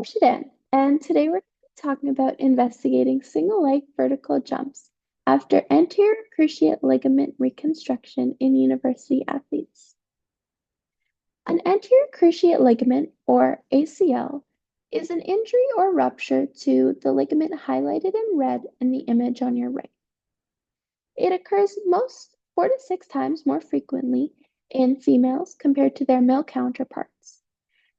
I'm Shadan, and today we're talking about investigating single leg vertical jumps after anterior cruciate ligament reconstruction in university athletes. An anterior cruciate ligament, or ACL, is an injury or rupture to the ligament highlighted in red in the image on your right. It occurs 4 to 6 times more frequently in females compared to their male counterparts.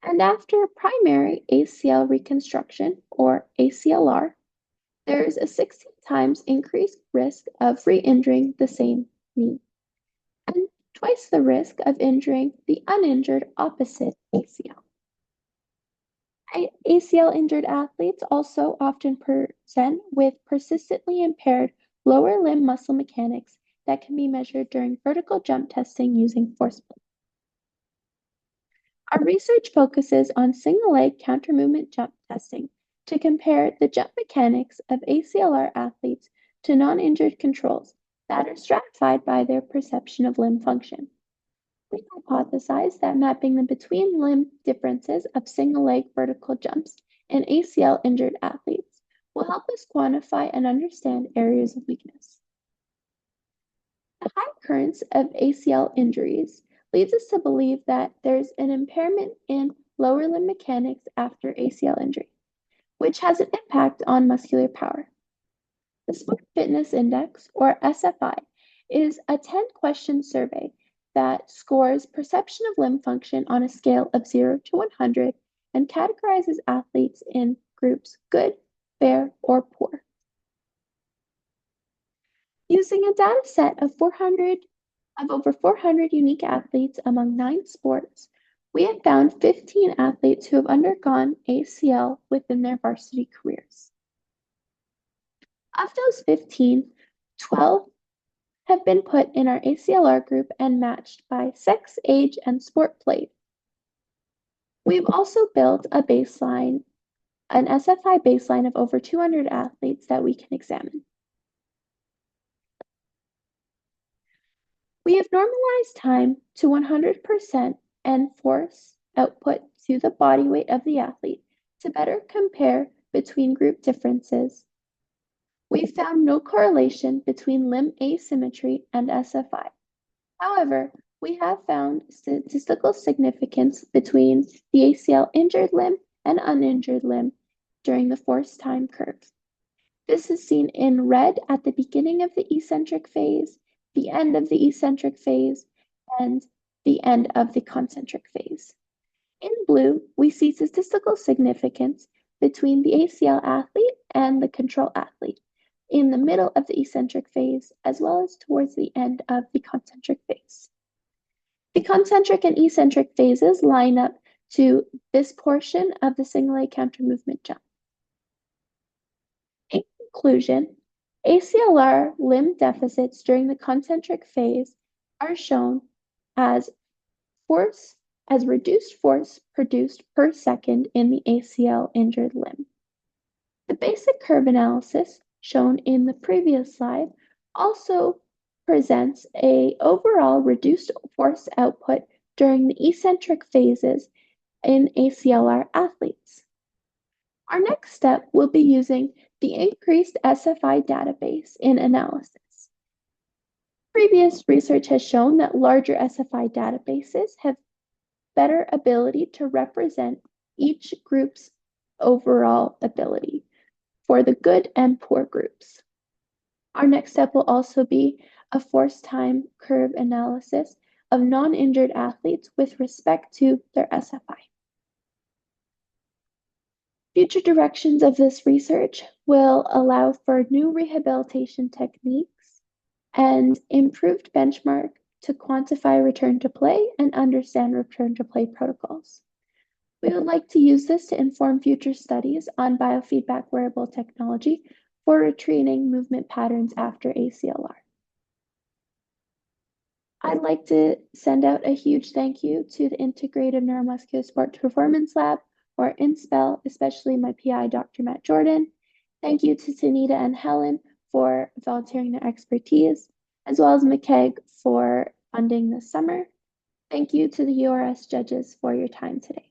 And after primary ACL reconstruction, or ACLR, there is a 16 times increased risk of re-injuring the same knee, and twice the risk of injuring the uninjured opposite ACL. ACL-injured athletes also often present with persistently impaired lower limb muscle mechanics that can be measured during vertical jump testing using force plates. Our research focuses on single-leg counter-movement jump testing to compare the jump mechanics of ACLR athletes to non-injured controls that are stratified by their perception of limb function. We hypothesize that mapping the between-limb differences of single-leg vertical jumps in ACL-injured athletes will help us quantify and understand areas of weakness. The high occurrence of ACL injuries leads us to believe that there's an impairment in lower limb mechanics after ACL injury, which has an impact on muscular power. The Sport Fitness Index, or SFI, is a 10-question survey that scores perception of limb function on a scale of 0 to 100 and categorizes athletes in groups good, fair, or poor. Using a data set of over 400 unique athletes among 9 sports, we have found 15 athletes who have undergone ACL within their varsity careers. Of those 15, 12 have been put in our ACLR group and matched by sex, age, and sport played. We've also built an SFI baseline of over 200 athletes that we can examine. We have normalized time to 100% and force output to the body weight of the athlete to better compare between group differences. We found no correlation between limb asymmetry and SFI. However, we have found statistical significance between the ACL injured limb and uninjured limb during the force time curve. This is seen in red at the beginning of the eccentric phase, the end of the eccentric phase, and the end of the concentric phase. In blue, we see statistical significance between the ACL athlete and the control athlete in the middle of the eccentric phase, as well as towards the end of the concentric phase. The concentric and eccentric phases line up to this portion of the single-leg counter-movement jump. In conclusion, ACLR limb deficits during the concentric phase are shown as reduced force produced per second in the ACL injured limb. The basic curve analysis shown in the previous slide also presents an overall reduced force output during the eccentric phases in ACLR athletes. Our next step will be using the increased SFI database in analysis. Previous research has shown that larger SFI databases have better ability to represent each group's overall ability for the good and poor groups. Our next step will also be a force time curve analysis of non-injured athletes with respect to their SFI. Future directions of this research will allow for new rehabilitation techniques and improved benchmark to quantify return to play and understand return to play protocols. We would like to use this to inform future studies on biofeedback wearable technology for retraining movement patterns after ACLR. I'd like to send out a huge thank you to the Integrative Neuromuscular Sport Performance Lab, or INSPEL, especially my PI, Dr. Matt Jordan. Thank you to Tanita and Helen for volunteering their expertise, as well as McKeag for funding this summer. Thank you to the URS judges for your time today.